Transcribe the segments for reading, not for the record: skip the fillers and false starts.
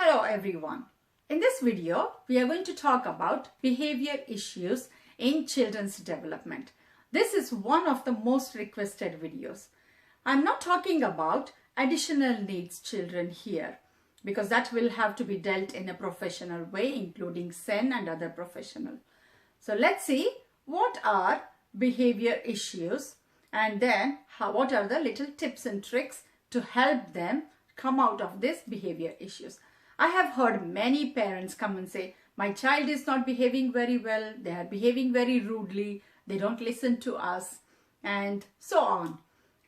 Hello everyone. In this video, we are going to talk about behavior issues in children's development. This is one of the most requested videos. I'm not talking about additional needs children here because that will have to be dealt in a professional way, including SEN and other professional. So let's see what are behavior issues and then what are the little tips and tricks to help them come out of these behavior issues. I have heard many parents come and say, my child is not behaving very well, they are behaving very rudely, they don't listen to us, and so on.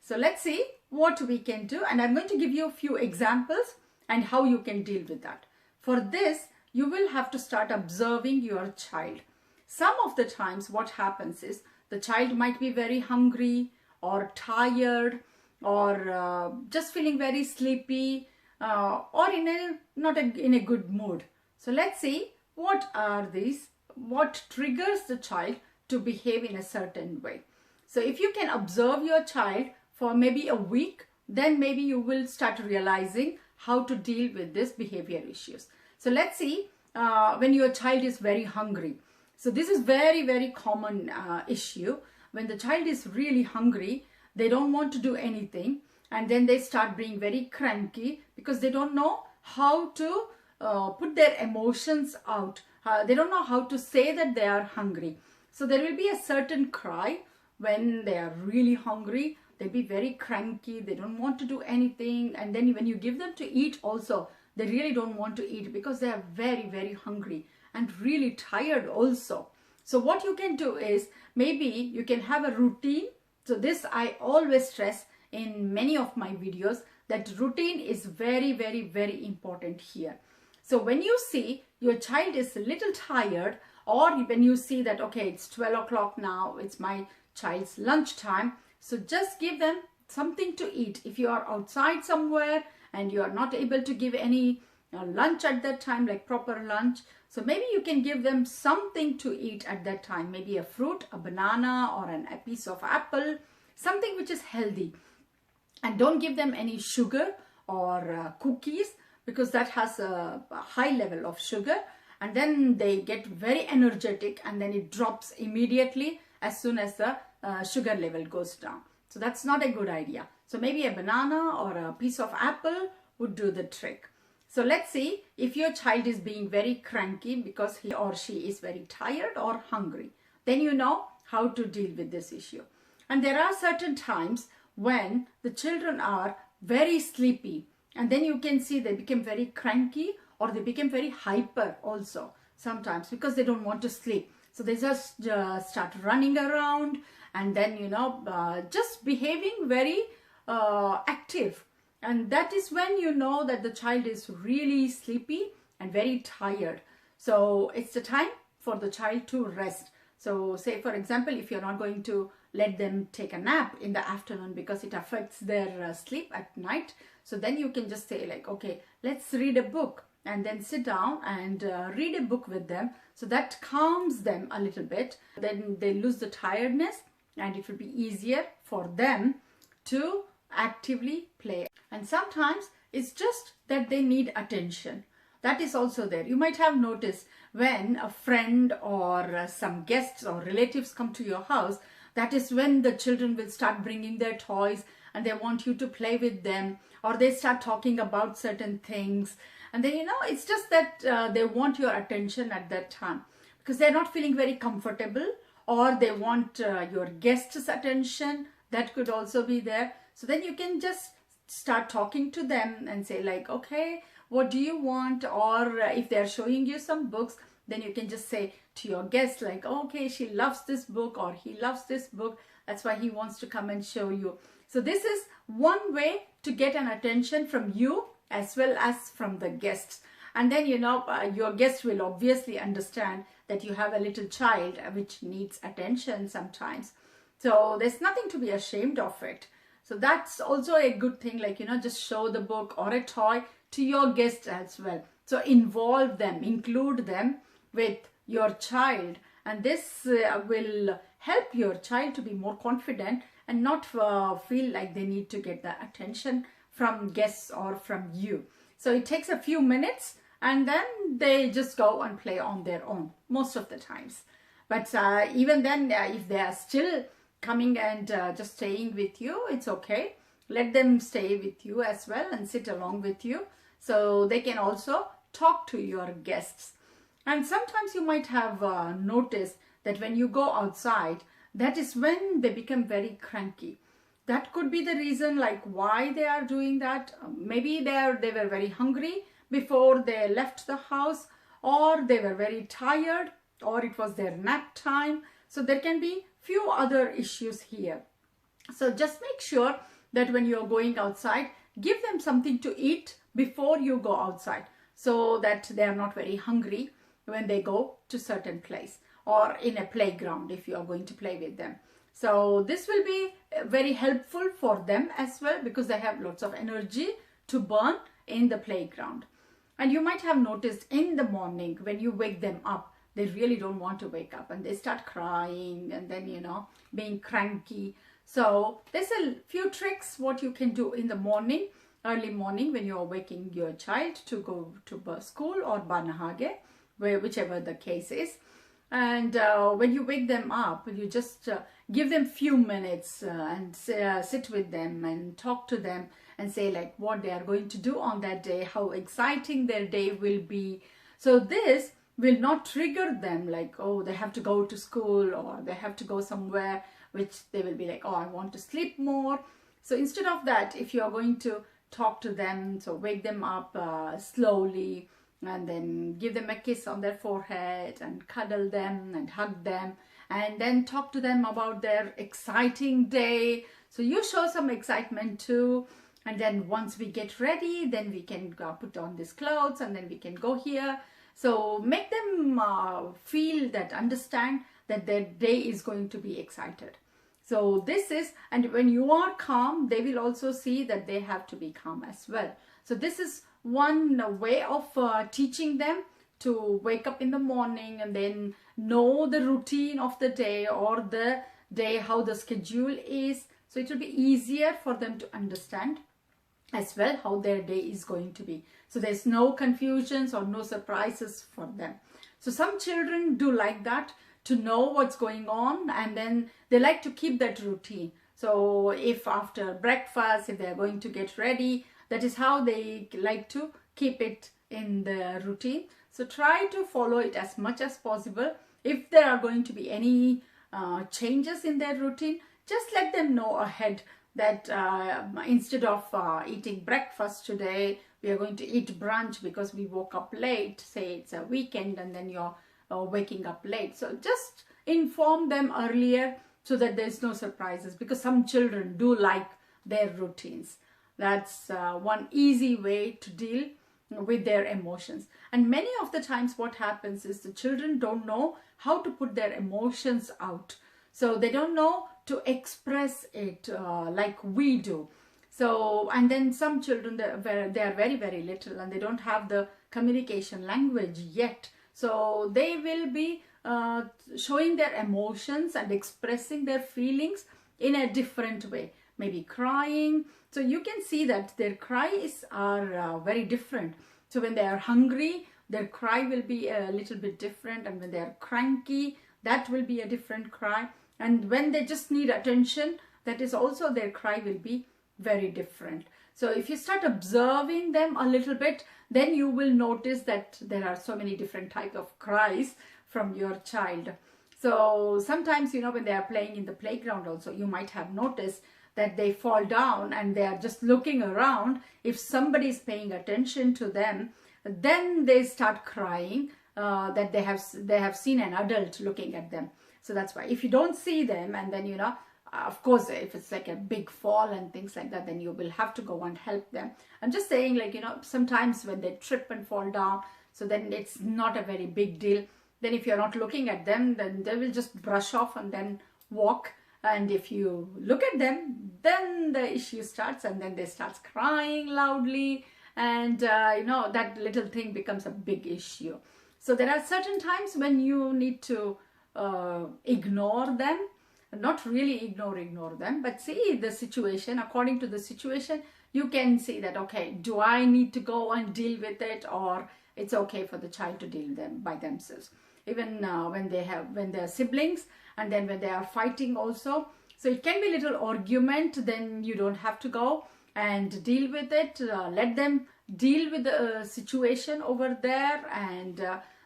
So let's see what we can do, and I'm going to give you a few examples and how you can deal with that. For this, you will have to start observing your child. Some of the times what happens is the child might be very hungry or tired or just feeling very sleepy or not in a good mood. So let's see what triggers the child to behave in a certain way. So if you can observe your child for maybe a week, then maybe you will start realizing how to deal with these behavior issues. So let's see when your child is very hungry. So this is very common issue. When the child is really hungry, they don't want to do anything, and then they start being very cranky because they don't know how to put their emotions out. They don't know how to say that they are hungry. So there will be a certain cry when they are really hungry. They'll be very cranky. They don't want to do anything. And then when you give them to eat also, they really don't want to eat because they are very hungry and really tired also. So what you can do is maybe you can have a routine. So this I always stress in many of my videos, that routine is very important here. So when you see your child is a little tired, or when you see that, okay, it's 12 o'clock now, it's my child's lunch time, so just give them something to eat. If you are outside somewhere and you are not able to give any lunch at that time, like proper lunch, so maybe you can give them something to eat at that time, maybe a fruit, a banana, or a piece of apple, something which is healthy. And don't give them any sugar or cookies, because that has a high level of sugar, and then they get very energetic and then it drops immediately as soon as the sugar level goes down. So that's not a good idea. So maybe a banana or a piece of apple would do the trick. So let's see if your child is being very cranky because he or she is very tired or hungry. Then you know how to deal with this issue. And there are certain times when the children are very sleepy, and then you can see they become very cranky or they become very hyper also sometimes because they don't want to sleep. So they just start running around and then, just behaving very active. And that is when you know that the child is really sleepy and very tired. So it's the time for the child to rest. So say, for example, if you're not going to let them take a nap in the afternoon because it affects their sleep at night, so then you can just say like, okay, let's read a book, and then sit down and read a book with them. So that calms them a little bit. Then they lose the tiredness and it will be easier for them to actively play. And sometimes it's just that they need attention. That is also there. You might have noticed when a friend or some guests or relatives come to your house, that is when the children will start bringing their toys and they want you to play with them, or they start talking about certain things. And then, it's just that they want your attention at that time because they're not feeling very comfortable, or they want your guest's attention. That could also be there. So then you can just start talking to them and say like, okay, what do you want? Or if they're showing you some books, then you can just say to your guest like, okay, she loves this book or he loves this book. That's why he wants to come and show you. So this is one way to get an attention from you as well as from the guests. And then, your guest will obviously understand that you have a little child which needs attention sometimes. So there's nothing to be ashamed of it. So that's also a good thing, like, just show the book or a toy to your guests as well. So involve them, include them with your child, and this will help your child to be more confident and not feel like they need to get the attention from guests or from you. So it takes a few minutes and then they just go and play on their own most of the times. But even then, if they are still coming and just staying with you, it's okay. Let them stay with you as well and sit along with you, so they can also talk to your guests. And sometimes you might have noticed that when you go outside, that is when they become very cranky. That could be the reason, like why they are doing that. Maybe they were very hungry before they left the house, or they were very tired, or it was their nap time. So there can be few other issues here. So just make sure that when you're going outside, give them something to eat before you go outside, so that they are not very hungry when they go to certain place, or in a playground if you are going to play with them. So this will be very helpful for them as well, because they have lots of energy to burn in the playground. And you might have noticed in the morning when you wake them up, they really don't want to wake up and they start crying and then, you know, being cranky. So there's a few tricks what you can do in the morning, early morning, when you are waking your child to go to school or barnehage, whichever the case is. And when you wake them up, you just give them few minutes and sit with them and talk to them and say like what they are going to do on that day, how exciting their day will be. So this will not trigger them like, oh, they have to go to school or they have to go somewhere, which they will be like, oh, I want to sleep more. So instead of that, if you are going to talk to them, so wake them up slowly, and then give them a kiss on their forehead and cuddle them and hug them, and then talk to them about their exciting day. So you show some excitement too. And then once we get ready, then we can put on these clothes and then we can go here. So make them feel that, understand that their day is going to be excited. So this is, and when you are calm, they will also see that they have to be calm as well. So this is one way of teaching them to wake up in the morning and then know the routine of the day or the day, how the schedule is. So it will be easier for them to understand as well how their day is going to be. So there's no confusions or no surprises for them. So some children do like that, to know what's going on, and then they like to keep that routine. So if after breakfast, if they're going to get ready, that is how they like to keep it in the routine. So try to follow it as much as possible. If there are going to be any changes in their routine, just let them know ahead that instead of eating breakfast today, we are going to eat brunch because we woke up late. Say it's a weekend and then you're waking up late. So just inform them earlier so that there's no surprises, because some children do like their routines. That's one easy way to deal with their emotions. And many of the times what happens is the children don't know how to put their emotions out. So they don't know to express it like we do. So, and then some children, they are very, very little and they don't have the communication language yet. So they will be showing their emotions and expressing their feelings in a different way. Maybe crying. So you can see that their cries are very different. So when they are hungry, their cry will be a little bit different. And when they are cranky, that will be a different cry. And when they just need attention, that is also their cry will be very different. So if you start observing them a little bit, then you will notice that there are so many different types of cries from your child. So sometimes, you know, when they are playing in the playground also, you might have noticed that they fall down and they are just looking around. If somebody is paying attention to them, then they start crying that they have seen an adult looking at them. So that's why if you don't see them, and then, you know, of course, if it's like a big fall and things like that, then you will have to go and help them. I'm just saying, like, you know, sometimes when they trip and fall down, so then it's not a very big deal. Then if you're not looking at them, then they will just brush off and then walk. And if you look at them, then the issue starts, and then they start crying loudly. And, you know, that little thing becomes a big issue. So there are certain times when you need to ignore them. Not really ignore them, but see the situation. According to the situation, you can see that, okay, do I need to go and deal with it, or it's okay for the child to deal them by themselves. Even when they're siblings, and then when they are fighting also. So it can be a little argument, then you don't have to go and deal with it. Let them deal with the situation over there, and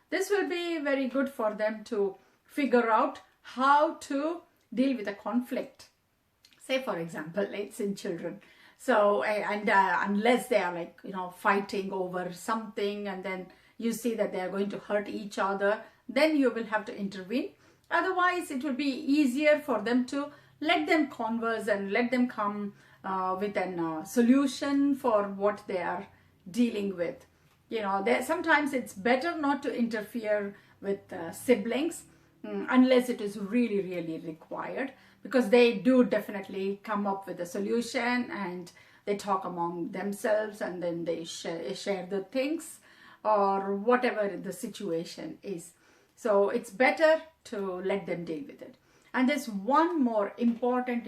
this will be very good for them to figure out how to deal with a conflict. Say for example, it's in children. So unless they are like, fighting over something, and then you see that they are going to hurt each other, then you will have to intervene. Otherwise, it will be easier for them to let them converse and let them come with a solution for what they are dealing with. Sometimes it's better not to interfere with siblings unless it is really, really required, because they do definitely come up with a solution and they talk among themselves, and then they share the things or whatever the situation is. So it's better to let them deal with it. And there's one more important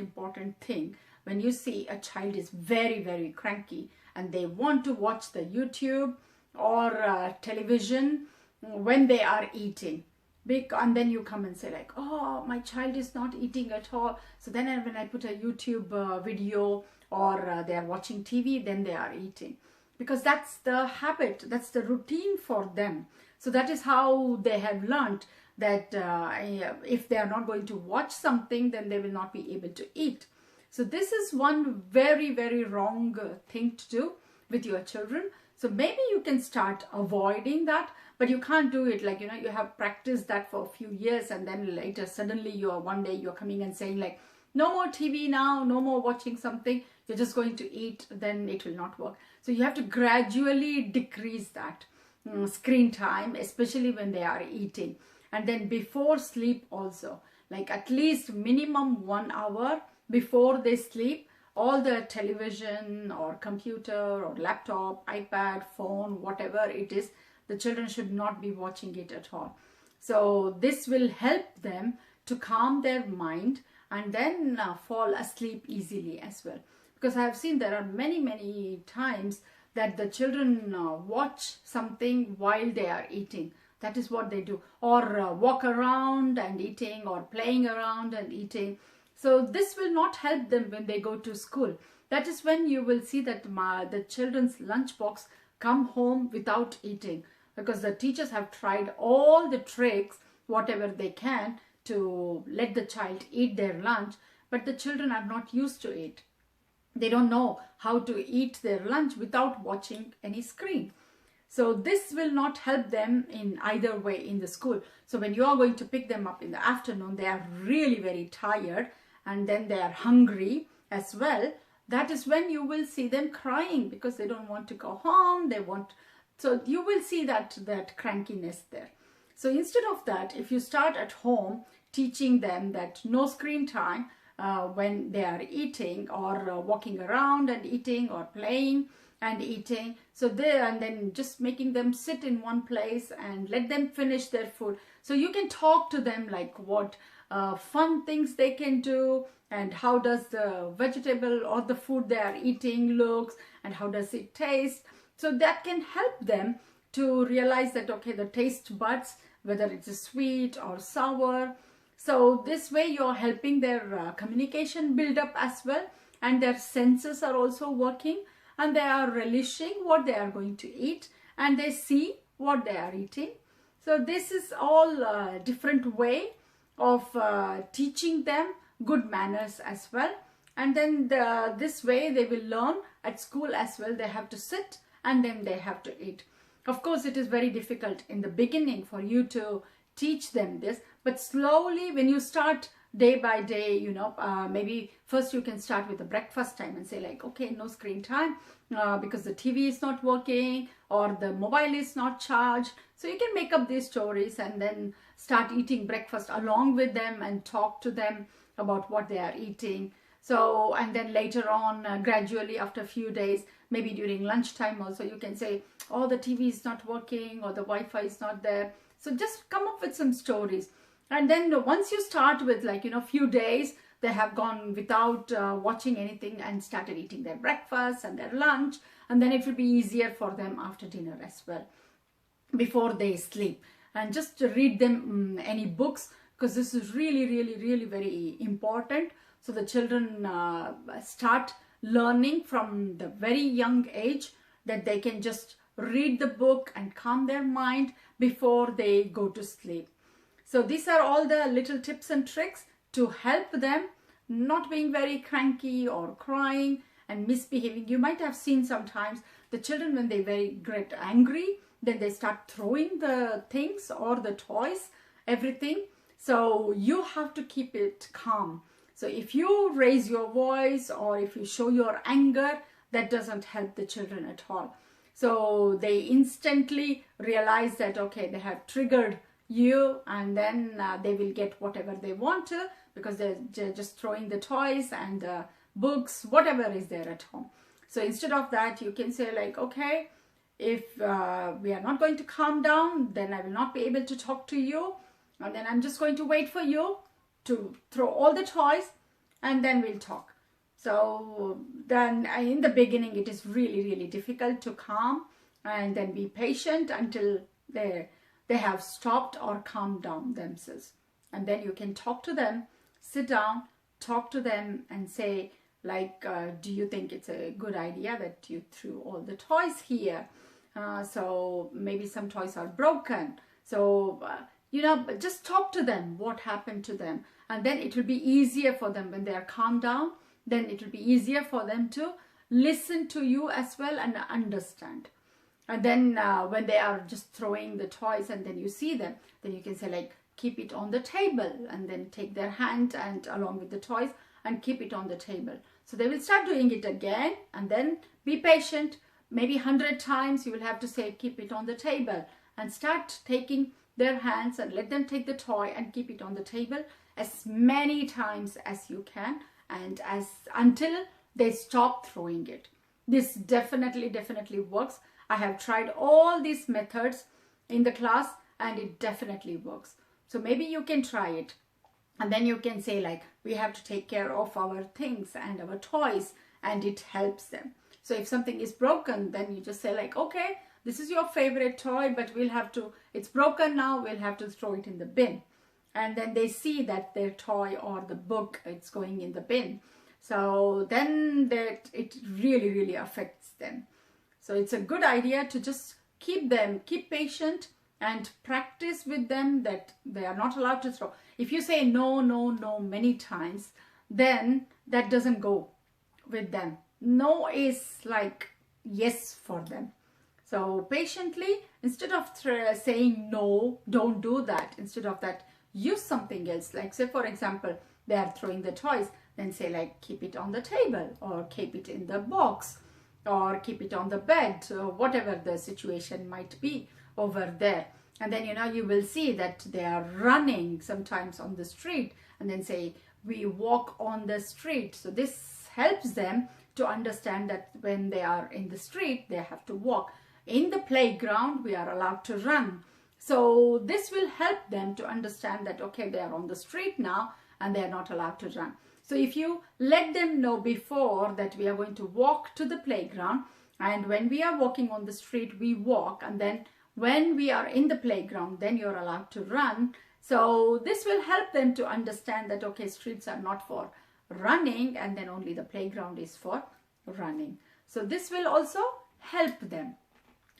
thing. When you see a child is very, very cranky and they want to watch the YouTube or television when they are eating, and then you come and say like, oh, my child is not eating at all. So then when I put a YouTube video, or they are watching TV, then they are eating, because that's the habit, that's the routine for them. So that is how they have learned that if they are not going to watch something, then they will not be able to eat. So this is one very, very wrong thing to do with your children. So maybe you can start avoiding that, but you can't do it like, you have practiced that for a few years, and then later suddenly one day you're coming and saying like, no more TV now, no more watching something, you're just going to eat, then it will not work. So you have to gradually decrease that screen time, especially when they are eating. And then before sleep also, like at least minimum 1 hour before they sleep, all the television or computer or laptop, iPad, phone, whatever it is, the children should not be watching it at all. So this will help them to calm their mind and then fall asleep easily as well. Because I have seen there are many times that the children watch something while they are eating. That is what they do. Or walk around and eating, or playing around and eating. So this will not help them when they go to school. That is when you will see that the children's lunchbox come home without eating. Because the teachers have tried all the tricks, whatever they can, to let the child eat their lunch. But the children are not used to it. They don't know how to eat their lunch without watching any screen. So this will not help them in either way in the school. So when you are going to pick them up in the afternoon, they are really very tired, and then they are hungry as well. That is when you will see them crying because they don't want to go home. So you will see that crankiness there. So instead of that, if you start at home teaching them that no screen time when they are eating, or walking around and eating, or playing and eating, and then just making them sit in one place and let them finish their food. So you can talk to them like what fun things they can do, and how does the vegetable or the food they are eating looks, and how does it taste. So that can help them to realize that, okay, the taste buds, whether it's sweet or sour. So this way you're helping their communication build up as well, and their senses are also working, and they are relishing what they are going to eat, and they see what they are eating. So this is all a different way of teaching them good manners as well. And then this way they will learn at school as well. They have to sit and then they have to eat. Of course, it is very difficult in the beginning for you to teach them this, but slowly when you start day by day, maybe first you can start with the breakfast time and say like, okay, no screen time because the TV is not working or the mobile is not charged. So you can make up these stories and then start eating breakfast along with them and talk to them about what they are eating. So, and then later on, gradually after a few days, maybe during lunchtime also, you can say, oh, the TV is not working or the Wi-Fi is not there. So just come up with some stories. And then once you start with like, few days, they have gone without watching anything and started eating their breakfast and their lunch. And then it will be easier for them after dinner as well. before they sleep, and just to read them any books, because this is really very important. So the children start learning from the very young age that they can just read the book and calm their mind before they go to sleep. So these are all the little tips and tricks to help them not being very cranky or crying and misbehaving. You might have seen sometimes the children, when they get angry, then they start throwing the things or the toys, everything. So you have to keep it calm. So if you raise your voice or if you show your anger, that doesn't help the children at all. So they instantly realize that, okay, they have triggered you, and then they will get whatever they want to, because they're just throwing the toys and books, whatever is there at home. So instead of that, you can say like, okay, if we are not going to calm down, then I will not be able to talk to you, and then I'm just going to wait for you to throw all the toys, and then we'll talk. So then in the beginning, it is really difficult to calm and then be patient until they have stopped or calmed down themselves. And then you can talk to them, sit down, talk to them and say like, do you think it's a good idea that you threw all the toys here? So maybe some toys are broken. So, just talk to them, what happened to them. And then it will be easier for them when they are calmed down. Then it will be easier for them to listen to you as well and understand. And then when they are just throwing the toys and then you see them, then you can say like, keep it on the table, and then take their hand and along with the toys and keep it on the table. So they will start doing it again, and then be patient. Maybe 100 times you will have to say, keep it on the table, and start taking their hands and let them take the toy and keep it on the table as many times as you can, and until they stop throwing it. This definitely works. I have tried all these methods in the class and it definitely works. So maybe you can try it, and then you can say like, we have to take care of our things and our toys, and it helps them. So if something is broken, then you just say like, okay, this is your favorite toy, but it's broken now, we'll have to throw it in the bin. And then they see that their toy or the book, it's going in the bin. So then that it really affects them. So it's a good idea to just keep patient and practice with them that they are not allowed to throw. If you say no many times, then that doesn't go with them. No is like yes for them. So patiently, instead of saying no, don't do that. Instead of that, use something else. Like say for example, they are throwing the toys, then say like, keep it on the table, or keep it in the box, or keep it on the bed, or whatever the situation might be over there. And then you will see that they are running sometimes on the street, and then say, we walk on the street. So this helps them to understand that when they are in the street, they have to walk. In the playground, we are allowed to run. So this will help them to understand that, okay, they are on the street now and they are not allowed to run. So if you let them know before that we are going to walk to the playground, and when we are walking on the street, we walk, and then when we are in the playground, then you're allowed to run. So this will help them to understand that, okay, streets are not for running, and then only the playground is for running. So this will also help them.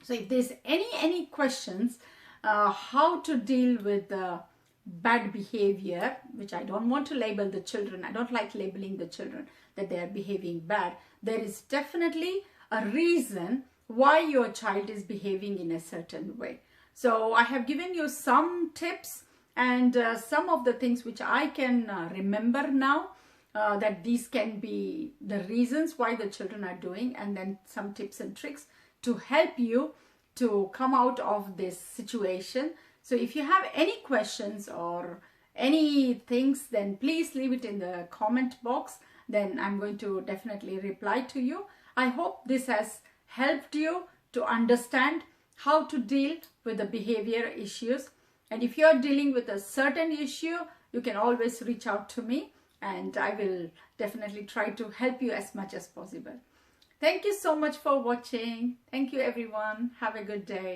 So if there's any questions, how to deal with the bad behavior, which I don't want to label the children. I don't like labeling the children that they are behaving bad. There is definitely a reason why your child is behaving in a certain way. So I have given you some tips and some of the things which I can remember now, that these can be the reasons why the children are doing, and then some tips and tricks to help you to come out of this situation. So if you have any questions or any things, then please leave it in the comment box. Then I'm going to definitely reply to you. I hope this has helped you to understand how to deal with the behavior issues. And if you're dealing with a certain issue, you can always reach out to me, and I will definitely try to help you as much as possible. Thank you so much for watching. Thank you everyone. Have a good day.